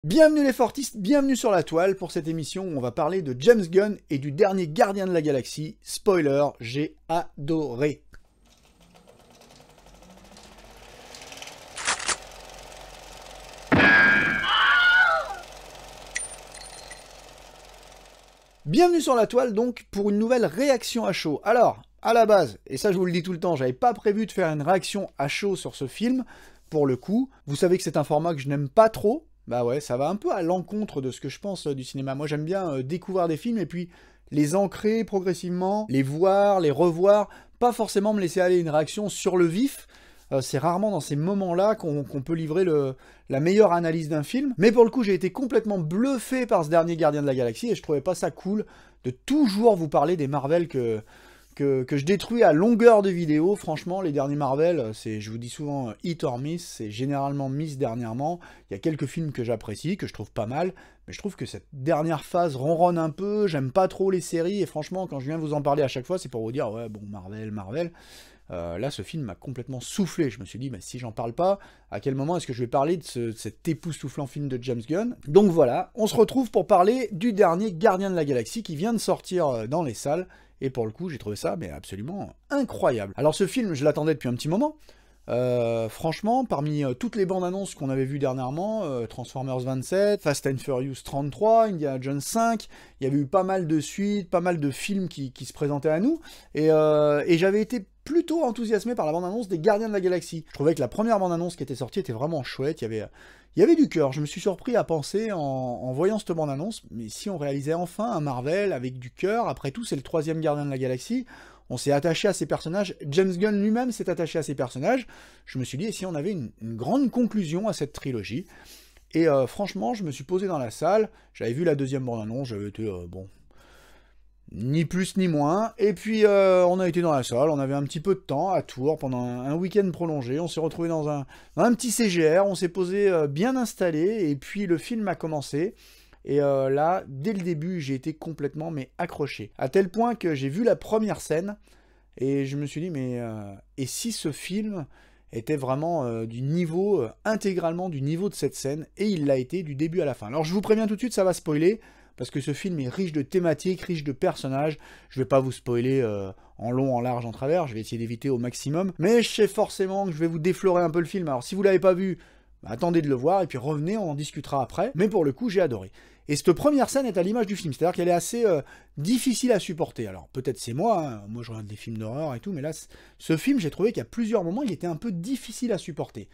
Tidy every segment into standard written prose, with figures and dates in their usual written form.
Bienvenue les Fortistes, bienvenue sur la toile pour cette émission où on va parler de James Gunn et du dernier Gardien de la Galaxie. Spoiler, j'ai adoré. Bienvenue sur la toile donc pour une nouvelle réaction à chaud. Alors, à la base, et ça je vous le dis tout le temps, j'avais pas prévu de faire une réaction à chaud sur ce film, pour le coup. Vous savez que c'est un format que je n'aime pas trop. Bah ouais, ça va un peu à l'encontre de ce que je pense du cinéma. Moi j'aime bien découvrir des films et puis les ancrer progressivement, les voir, les revoir, pas forcément me laisser aller une réaction sur le vif. C'est rarement dans ces moments-là qu'on peut livrer la meilleure analyse d'un film. Mais pour le coup, j'ai été complètement bluffé par ce dernier Gardien de la Galaxie et je trouvais pas ça cool de toujours vous parler des Marvel que je détruis à longueur de vidéo. Franchement, les derniers Marvel, je vous dis souvent hit or miss, c'est généralement miss dernièrement. Il y a quelques films que j'apprécie, que je trouve pas mal, mais je trouve que cette dernière phase ronronne un peu, j'aime pas trop les séries, et franchement, quand je viens vous en parler à chaque fois, c'est pour vous dire, ouais, bon, Marvel. Là, ce film m'a complètement soufflé. Je me suis dit, mais si j'en parle pas, à quel moment est-ce que je vais parler de cet époustouflant film de James Gunn? Donc voilà, on se retrouve pour parler du dernier Gardien de la Galaxie qui vient de sortir dans les salles. Et pour le coup, j'ai trouvé ça mais absolument incroyable. Alors ce film, je l'attendais depuis un petit moment. Franchement, parmi toutes les bandes annonces qu'on avait vues dernièrement, Transformers 27, Fast and Furious 33, Indiana Jones 5, il y avait eu pas mal de suites, pas mal de films qui se présentaient à nous, et j'avais été plutôt enthousiasmé par la bande-annonce des Gardiens de la Galaxie. Je trouvais que la première bande-annonce qui était sortie était vraiment chouette, il y avait du cœur. Je me suis surpris à penser en voyant cette bande-annonce, mais si on réalisait enfin un Marvel avec du cœur, après tout c'est le troisième Gardien de la Galaxie, on s'est attaché à ces personnages, James Gunn lui-même s'est attaché à ces personnages, je me suis dit, et si on avait une grande conclusion à cette trilogie? Et franchement, je me suis posé dans la salle, j'avais vu la deuxième bande-annonce, j'avais été, bon, ni plus ni moins, et puis on a été dans la salle, on avait un petit peu de temps à Tours, pendant un week-end prolongé, on s'est retrouvé dans un petit CGR, on s'est posé bien installé, et puis le film a commencé. Et là, dès le début, j'ai été complètement accroché. À tel point que j'ai vu la première scène, et je me suis dit, mais et si ce film était vraiment du niveau, intégralement du niveau de cette scène, et il l'a été du début à la fin. Alors je vous préviens tout de suite, ça va spoiler, parce que ce film est riche de thématiques, riche de personnages. Je vais pas vous spoiler en long, en large, en travers, je vais essayer d'éviter au maximum, mais je sais forcément que je vais vous déflorer un peu le film. Alors si vous l'avez pas vu, attendez de le voir, et puis revenez, on en discutera après. Mais pour le coup, j'ai adoré. Et cette première scène est à l'image du film, c'est-à-dire qu'elle est assez difficile à supporter. Alors peut-être c'est moi, hein, moi je regarde des films d'horreur et tout, mais là, ce film, j'ai trouvé qu'à plusieurs moments, il était un peu difficile à supporter.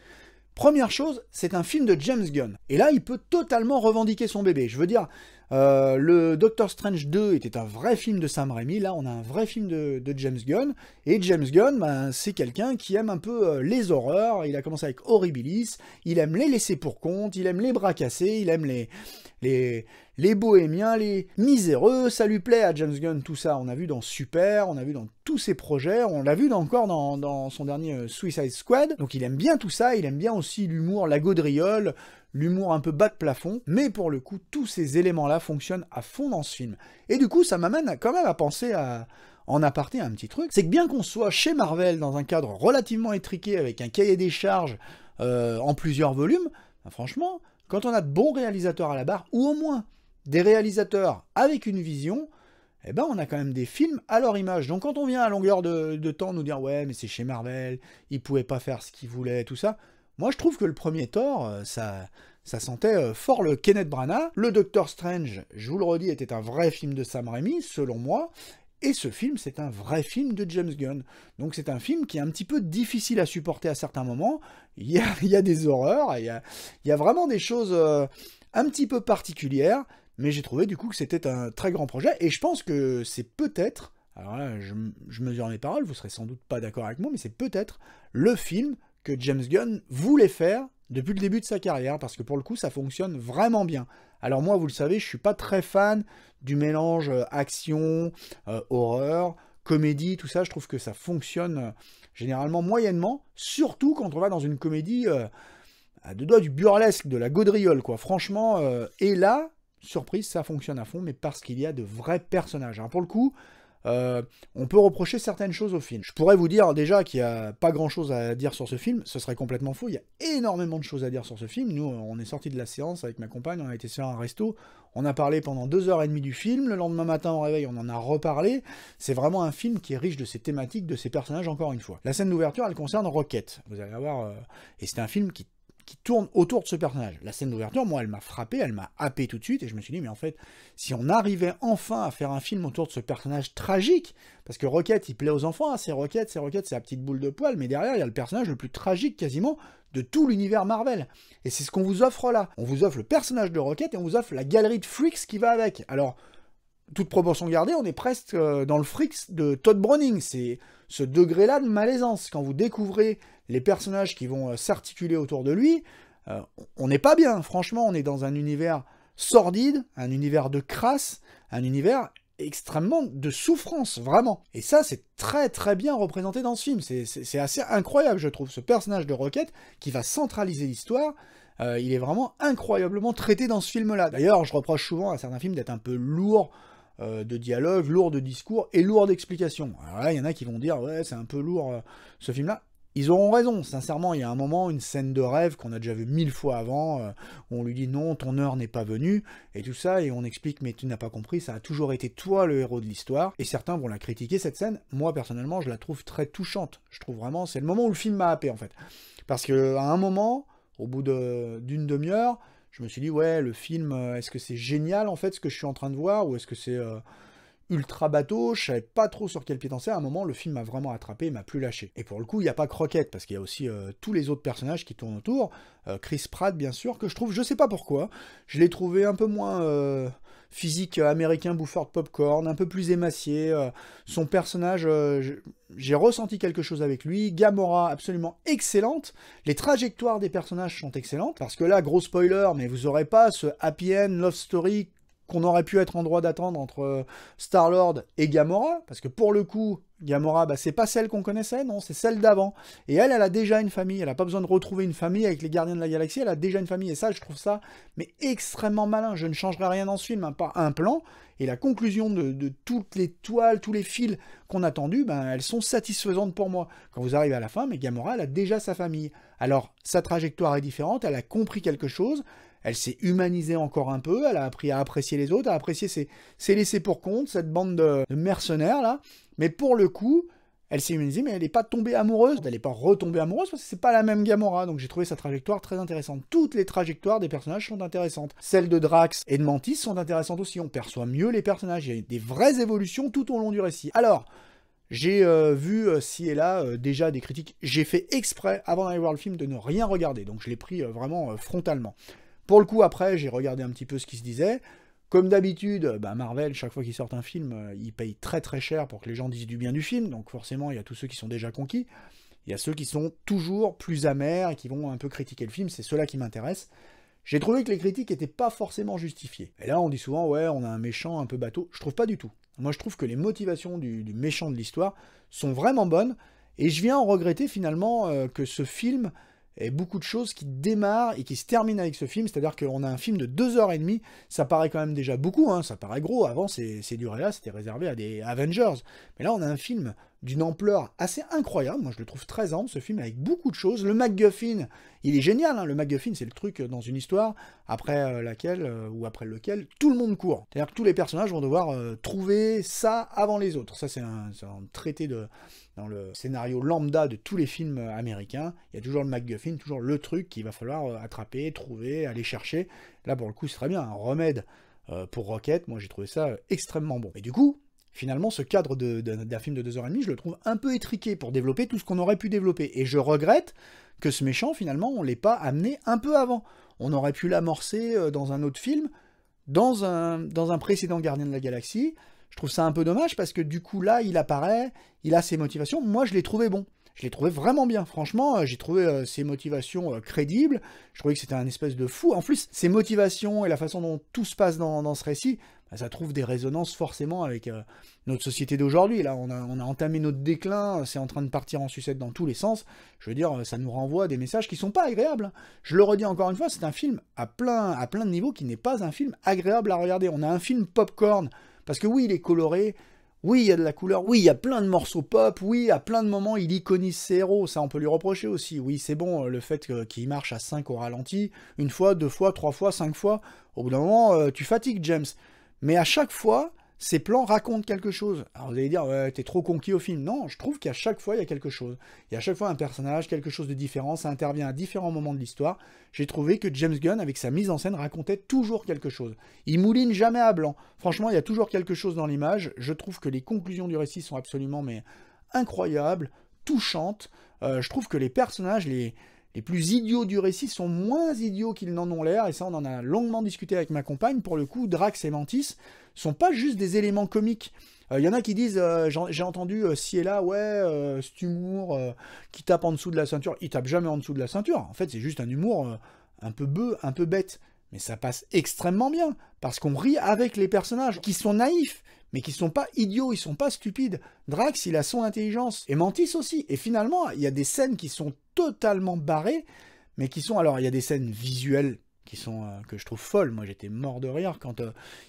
Première chose, c'est un film de James Gunn. Et là, il peut totalement revendiquer son bébé. Je veux dire, le Doctor Strange 2 était un vrai film de Sam Raimi. Là, on a un vrai film de James Gunn. Et James Gunn, ben, c'est quelqu'un qui aime un peu les horreurs. Il a commencé avec Horribilis. Il aime les laisser pour compte. Il aime les bras cassés. Il aime les bohémiens, les miséreux. Ça lui plaît à James Gunn, tout ça. On a vu dans Super, on a vu dans tous ses projets. On l'a vu encore dans son dernier Suicide Squad. Donc il aime bien tout ça. Il aime bien aussi l'humour, la gaudriole, l'humour un peu bas de plafond, mais pour le coup, tous ces éléments-là fonctionnent à fond dans ce film. Et du coup, ça m'amène quand même à penser en aparté un petit truc, c'est que bien qu'on soit chez Marvel dans un cadre relativement étriqué, avec un cahier des charges en plusieurs volumes, ben franchement, quand on a de bons réalisateurs à la barre, ou au moins des réalisateurs avec une vision, eh ben on a quand même des films à leur image. Donc quand on vient à longueur de temps nous dire « Ouais, mais c'est chez Marvel, ils pouvaient pas faire ce qu'ils voulaient, tout ça », moi, je trouve que le premier Thor, ça sentait fort le Kenneth Branagh. Le Doctor Strange, je vous le redis, était un vrai film de Sam Raimi, selon moi. Et ce film, c'est un vrai film de James Gunn. Donc c'est un film qui est un petit peu difficile à supporter à certains moments. Il y a des horreurs, il y a vraiment des choses un petit peu particulières. Mais j'ai trouvé du coup que c'était un très grand projet. Et je pense que c'est peut-être, alors là, je mesure mes paroles, vous serez sans doute pas d'accord avec moi, mais c'est peut-être le film que James Gunn voulait faire depuis le début de sa carrière, parce que pour le coup, ça fonctionne vraiment bien. Alors moi, vous le savez, je suis pas très fan du mélange action, horreur, comédie, tout ça. Je trouve que ça fonctionne généralement moyennement, surtout quand on va dans une comédie à deux doigts du burlesque, de la gaudriole, quoi. Franchement, et là, surprise, ça fonctionne à fond, mais parce qu'il y a de vrais personnages. Alors pour le coup, on peut reprocher certaines choses au film. Je pourrais vous dire déjà qu'il n'y a pas grand-chose à dire sur ce film, ce serait complètement faux, il y a énormément de choses à dire sur ce film. Nous, on est sortis de la séance avec ma compagne, on a été se faire un resto, on a parlé pendant 2h30 du film, le lendemain matin au réveil, on en a reparlé. C'est vraiment un film qui est riche de ses thématiques, de ses personnages, encore une fois. La scène d'ouverture, elle concerne Rocket. Vous allez voir, et c'est un film qui tourne autour de ce personnage. La scène d'ouverture, moi, elle m'a frappé, elle m'a happé tout de suite, et je me suis dit, mais en fait, si on arrivait enfin à faire un film autour de ce personnage tragique, parce que Rocket, il plaît aux enfants, hein, c'est Rocket, c'est la petite boule de poil, mais derrière, il y a le personnage le plus tragique, quasiment, de tout l'univers Marvel. Et c'est ce qu'on vous offre là. On vous offre le personnage de Rocket, et on vous offre la galerie de freaks qui va avec. Alors, toute proportion gardée, on est presque dans le freaks de Todd Browning. C'est ce degré-là de malaisance. Quand vous découvrez les personnages qui vont s'articuler autour de lui, on n'est pas bien. Franchement, on est dans un univers sordide, un univers de crasse, un univers extrêmement de souffrance, vraiment. Et ça, c'est très très bien représenté dans ce film. C'est assez incroyable, je trouve, ce personnage de Rocket qui va centraliser l'histoire. Il est vraiment incroyablement traité dans ce film-là. D'ailleurs, je reproche souvent à certains films d'être un peu lourd de dialogue, lourd de discours et lourd d'explications. Alors là, il y en a qui vont dire « Ouais, c'est un peu lourd, ce film-là ». Ils auront raison, sincèrement, il y a un moment, une scène de rêve qu'on a déjà vu 1000 fois avant, où on lui dit non, ton heure n'est pas venue, et tout ça, et on explique mais tu n'as pas compris, ça a toujours été toi le héros de l'histoire, et certains vont la critiquer cette scène, moi personnellement je la trouve très touchante, je trouve vraiment, c'est le moment où le film m'a happé en fait, parce qu'à un moment, au bout d'une demi-heure, je me suis dit ouais, le film, est-ce que c'est génial en fait ce que je suis en train de voir, ou est-ce que c'est ultra bateau, je savais pas trop sur quel pied danser, à un moment le film m'a vraiment attrapé et m'a plus lâché. Et pour le coup, il n'y a pas que Rocket, parce qu'il y a aussi tous les autres personnages qui tournent autour, Chris Pratt bien sûr, que je trouve, je sais pas pourquoi, je l'ai trouvé un peu moins physique américain bouffeur de popcorn, un peu plus émacié, son personnage, j'ai ressenti quelque chose avec lui, Gamora absolument excellente, les trajectoires des personnages sont excellentes, parce que là, gros spoiler, mais vous aurez pas ce happy end love story qu'on aurait pu être en droit d'attendre entre Star-Lord et Gamora, parce que pour le coup, Gamora, bah, c'est pas celle qu'on connaissait, non, c'est celle d'avant. Et elle a déjà une famille, elle a pas besoin de retrouver une famille avec les Gardiens de la Galaxie, elle a déjà une famille, et ça, je trouve ça, mais extrêmement malin, je ne changerai rien dans ce film, hein, pas un plan, et la conclusion de toutes les toiles, tous les fils qu'on a tendus, ben, elles sont satisfaisantes pour moi. Quand vous arrivez à la fin, mais Gamora, elle a déjà sa famille. Alors, sa trajectoire est différente, elle a compris quelque chose, elle s'est humanisée encore un peu, elle a appris à apprécier les autres, à apprécier ses laissés pour compte, cette bande de mercenaires là. Mais pour le coup, elle s'est humanisée, mais elle n'est pas tombée amoureuse, elle n'est pas retombée amoureuse parce que c'est pas la même Gamora. Donc j'ai trouvé sa trajectoire très intéressante. Toutes les trajectoires des personnages sont intéressantes. Celles de Drax et de Mantis sont intéressantes aussi. On perçoit mieux les personnages. Il y a des vraies évolutions tout au long du récit. Alors, j'ai vu ci et là déjà des critiques. J'ai fait exprès, avant d'aller voir le film, de ne rien regarder. Donc je l'ai pris vraiment frontalement. Pour le coup, après, j'ai regardé un petit peu ce qui se disait. Comme d'habitude, bah Marvel, chaque fois qu'ils sortent un film, ils payent très très cher pour que les gens disent du bien du film. Donc forcément, il y a tous ceux qui sont déjà conquis. Il y a ceux qui sont toujours plus amers et qui vont un peu critiquer le film. C'est ceux-là qui m'intéressent. J'ai trouvé que les critiques n'étaient pas forcément justifiées. Et là, on dit souvent, ouais, on a un méchant un peu bateau. Je trouve pas du tout. Moi, je trouve que les motivations du méchant de l'histoire sont vraiment bonnes. Et je viens en regretter finalement que ce film... et beaucoup de choses qui démarrent et qui se terminent avec ce film, c'est-à-dire qu'on a un film de 2h30, ça paraît quand même déjà beaucoup, hein, ça paraît gros, avant ces durées-là, c'était réservé à des Avengers, mais là on a un film d'une ampleur assez incroyable, moi je le trouve très ample, ce film, avec beaucoup de choses, le MacGuffin, il est génial, hein, le MacGuffin c'est le truc dans une histoire après laquelle, ou après lequel, tout le monde court, c'est-à-dire que tous les personnages vont devoir trouver ça avant les autres, ça c'est un traité dans le scénario lambda de tous les films américains, il y a toujours le MacGuffin, toujours le truc qu'il va falloir attraper, trouver, aller chercher. Là, pour le coup, c'est très bien, un remède pour Rocket, moi j'ai trouvé ça extrêmement bon. Et du coup, finalement, ce cadre d'un film de 2h30, je le trouve un peu étriqué pour développer tout ce qu'on aurait pu développer. Et je regrette que ce méchant, finalement, on ne l'ait pas amené un peu avant. On aurait pu l'amorcer dans un autre film, dans un précédent Gardien de la Galaxie. Je trouve ça un peu dommage parce que du coup là, il apparaît, il a ses motivations. Moi, je l'ai trouvé bon. Je l'ai trouvé vraiment bien. Franchement, j'ai trouvé ses motivations crédibles. Je trouvais que c'était un espèce de fou. En plus, ses motivations et la façon dont tout se passe dans ce récit, bah, ça trouve des résonances forcément avec notre société d'aujourd'hui. Là, on a entamé notre déclin, c'est en train de partir en sucette dans tous les sens. Je veux dire, ça nous renvoie des messages qui sont pas agréables. Je le redis encore une fois, c'est un film à plein de niveaux qui n'est pas un film agréable à regarder. On a un film popcorn. Parce que oui, il est coloré, Oui, il y a de la couleur, oui, il y a plein de morceaux pop, oui, à plein de moments, il iconise ses héros, ça on peut lui reprocher aussi. Oui, c'est bon, le fait qu'il marche à 5 au ralenti, une fois, deux fois, trois fois, 5 fois, au bout d'un moment, tu fatigues James. Mais à chaque fois, ces plans racontent quelque chose. Alors vous allez dire, ouais, t'es trop conquis au film. Non, je trouve qu'à chaque fois, il y a quelque chose. Il y a à chaque fois un personnage, quelque chose de différent, ça intervient à différents moments de l'histoire. J'ai trouvé que James Gunn, avec sa mise en scène, racontait toujours quelque chose. Il mouline jamais à blanc. Franchement, il y a toujours quelque chose dans l'image. Je trouve que les conclusions du récit sont absolument incroyables, touchantes. Je trouve que les personnages, les plus idiots du récit sont moins idiots qu'ils n'en ont l'air, et ça on en a longuement discuté avec ma compagne. Pour le coup, Drax et Mantis sont pas juste des éléments comiques. Y en a qui disent, j'ai entendu ci et là, ouais, cet humour qui tape en dessous de la ceinture, il tape jamais en dessous de la ceinture. En fait, c'est juste un humour un peu bœuf, un peu bête. Mais ça passe extrêmement bien, parce qu'on rit avec les personnages, qui sont naïfs, mais qui sont pas idiots, ils sont pas stupides. Drax, il a son intelligence, et Mantis aussi. Et finalement, il y a des scènes qui sont totalement barrées, mais qui sont... Alors, il y a des scènes visuelles qui sont que je trouve folles. Moi, j'étais mort de rire quand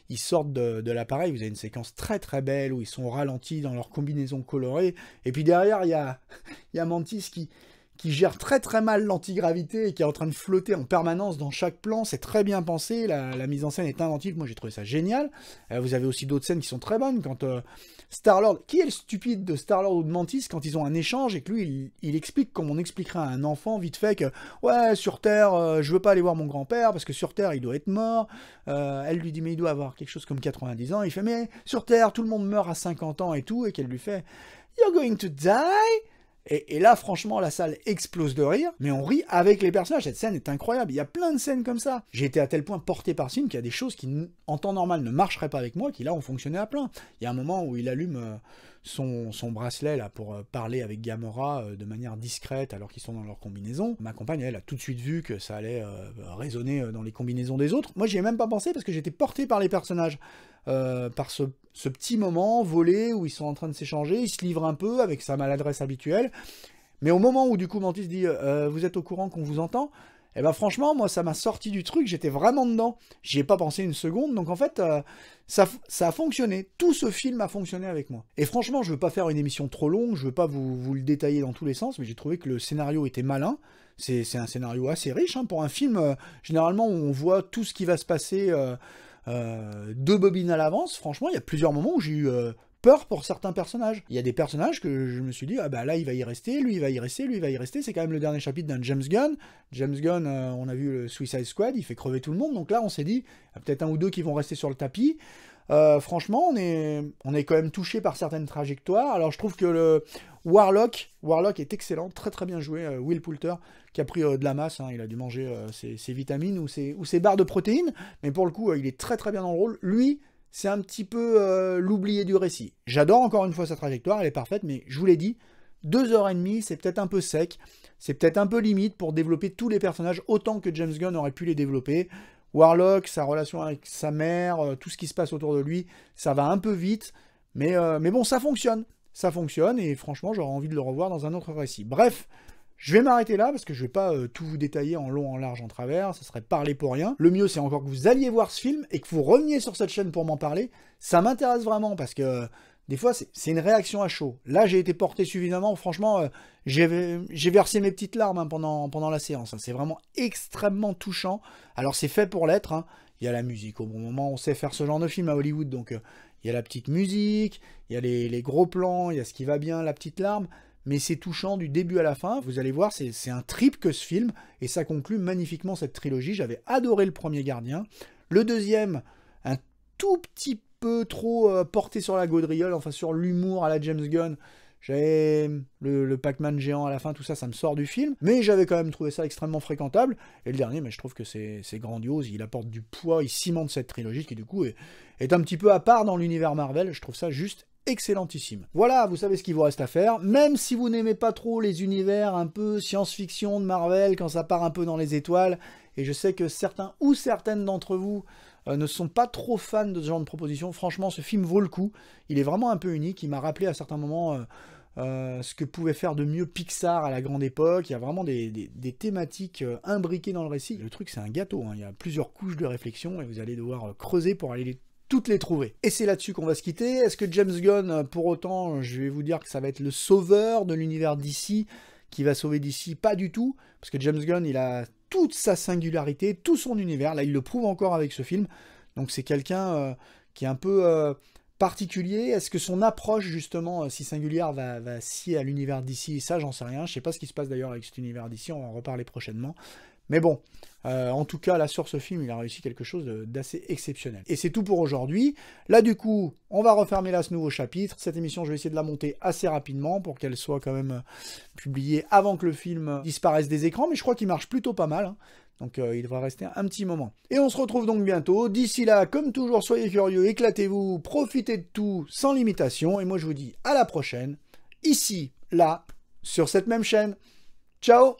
ils sortent de l'appareil. Vous avez une séquence très très belle où ils sont ralentis dans leur combinaison colorée. Et puis derrière, il y a Mantis qui gère très très mal l'antigravité et qui est en train de flotter en permanence dans chaque plan. C'est très bien pensé, la mise en scène est inventive, moi j'ai trouvé ça génial. Vous avez aussi d'autres scènes qui sont très bonnes, quand Star-Lord... Qui est le stupide de Star-Lord ou de Mantis quand ils ont un échange et que lui, il explique comme on expliquerait à un enfant vite fait que « Ouais, sur Terre, je veux pas aller voir mon grand-père parce que sur Terre, il doit être mort. » Elle lui dit « Mais il doit avoir quelque chose comme 90 ans. » Il fait « Mais sur Terre, tout le monde meurt à 50 ans et tout. » Et qu'elle lui fait « You're going to die ?» Et là, franchement, la salle explose de rire, mais on rit avec les personnages. Cette scène est incroyable. Il y a plein de scènes comme ça. J'ai été à tel point porté par ce film qu'il y a des choses qui, en temps normal, ne marcheraient pas avec moi, qui là ont fonctionné à plein. Il y a un moment où il allume son bracelet là pour parler avec Gamora de manière discrète alors qu'ils sont dans leur combinaison. Ma compagne, elle, a tout de suite vu que ça allait résonner dans les combinaisons des autres. Moi, j'y ai même pas pensé parce que j'étais porté par les personnages. Par ce petit moment volé où ils sont en train de s'échanger, il se livre un peu avec sa maladresse habituelle, mais au moment où du coup Mantis dit vous êtes au courant qu'on vous entend, et ben franchement moi ça m'a sorti du truc, j'étais vraiment dedans, j'y ai pas pensé une seconde, donc en fait ça a fonctionné, tout ce film a fonctionné avec moi. Et franchement je veux pas faire une émission trop longue, je veux pas vous le détailler dans tous les sens, mais j'ai trouvé que le scénario était malin. C'est un scénario assez riche hein, pour un film généralement où on voit tout ce qui va se passer deux bobines à l'avance. Franchement, il y a plusieurs moments où j'ai eu peur pour certains personnages. Il y a des personnages que je me suis dit, ah bah là il va y rester, lui il va y rester, lui il va y rester. C'est quand même le dernier chapitre d'un James Gunn. James Gunn, on a vu le Suicide Squad, il fait crever tout le monde. Donc là on s'est dit, il y a peut-être un ou deux qui vont rester sur le tapis. Franchement, on est quand même touché par certaines trajectoires. Alors je trouve que le Warlock est excellent, très très bien joué. Will Poulter, qui a pris de la masse, hein, il a dû manger ses vitamines ou ses barres de protéines, mais pour le coup, il est très très bien dans le rôle. Lui, c'est un petit peu l'oublié du récit. J'adore encore une fois sa trajectoire, elle est parfaite, mais je vous l'ai dit, 2h30, c'est peut-être un peu sec, c'est peut-être un peu limite pour développer tous les personnages autant que James Gunn aurait pu les développer. Warlock, sa relation avec sa mère, tout ce qui se passe autour de lui, ça va un peu vite, mais bon, ça fonctionne, et franchement, j'aurais envie de le revoir dans un autre récit. Bref, je vais m'arrêter là, parce que je vais pas tout vous détailler en long, en large, en travers, ça serait parler pour rien. Le mieux, c'est encore que vous alliez voir ce film, et que vous reveniez sur cette chaîne pour m'en parler. Ça m'intéresse vraiment, parce que des fois, c'est une réaction à chaud. Là, j'ai été porté suffisamment, franchement, j'ai versé mes petites larmes hein, pendant la séance. Hein. C'est vraiment extrêmement touchant. Alors, c'est fait pour l'être. Hein. Il y a la musique au bon moment, on sait faire ce genre de film à Hollywood, donc il y a la petite musique, il y a les gros plans, il y a ce qui va bien, la petite larme, mais c'est touchant du début à la fin. Vous allez voir, c'est un trip que ce film, et ça conclut magnifiquement cette trilogie. J'avais adoré le premier Gardien. Le deuxième, un tout petit peu trop porté sur la gaudriole, enfin sur l'humour à la James Gunn. J'avais le Pac-Man géant à la fin, tout ça, ça me sort du film, mais j'avais quand même trouvé ça extrêmement fréquentable. Et le dernier, mais je trouve que c'est grandiose, il apporte du poids, il cimente cette trilogie qui du coup est un petit peu à part dans l'univers Marvel. Je trouve ça juste excellentissime. Voilà, vous savez ce qu'il vous reste à faire. Même si vous n'aimez pas trop les univers un peu science-fiction de Marvel, quand ça part un peu dans les étoiles, et je sais que certains ou certaines d'entre vous ne sont pas trop fans de ce genre de proposition, franchement, ce film vaut le coup. Il est vraiment un peu unique. Il m'a rappelé à certains moments ce que pouvait faire de mieux Pixar à la grande époque. Il y a vraiment des thématiques imbriquées dans le récit. Le truc, c'est un gâteau. Hein. Il y a plusieurs couches de réflexion et vous allez devoir creuser pour aller toutes les trouver. Et c'est là-dessus qu'on va se quitter. Est-ce que James Gunn, pour autant, je vais vous dire que ça va être le sauveur de l'univers DC, qui va sauver DC? Pas du tout, parce que James Gunn, il a toute sa singularité, tout son univers. Là, il le prouve encore avec ce film. Donc c'est quelqu'un qui est un peu particulier. Est-ce que son approche, justement, si singulière, va scier à l'univers d'ici? Ça, j'en sais rien. Je sais pas ce qui se passe d'ailleurs avec cet univers d'ici. On va en reparler prochainement. Mais bon, en tout cas, là, sur ce film, il a réussi quelque chose d'assez exceptionnel. Et c'est tout pour aujourd'hui. Là, du coup, on va refermer là ce nouveau chapitre. Cette émission, je vais essayer de la monter assez rapidement pour qu'elle soit quand même publiée avant que le film disparaisse des écrans. Mais je crois qu'il marche plutôt pas mal, hein. Donc il devra rester un petit moment. Et on se retrouve donc bientôt. D'ici là, comme toujours, soyez curieux, éclatez-vous, profitez de tout sans limitation. Et moi, je vous dis à la prochaine, ici, là, sur cette même chaîne. Ciao!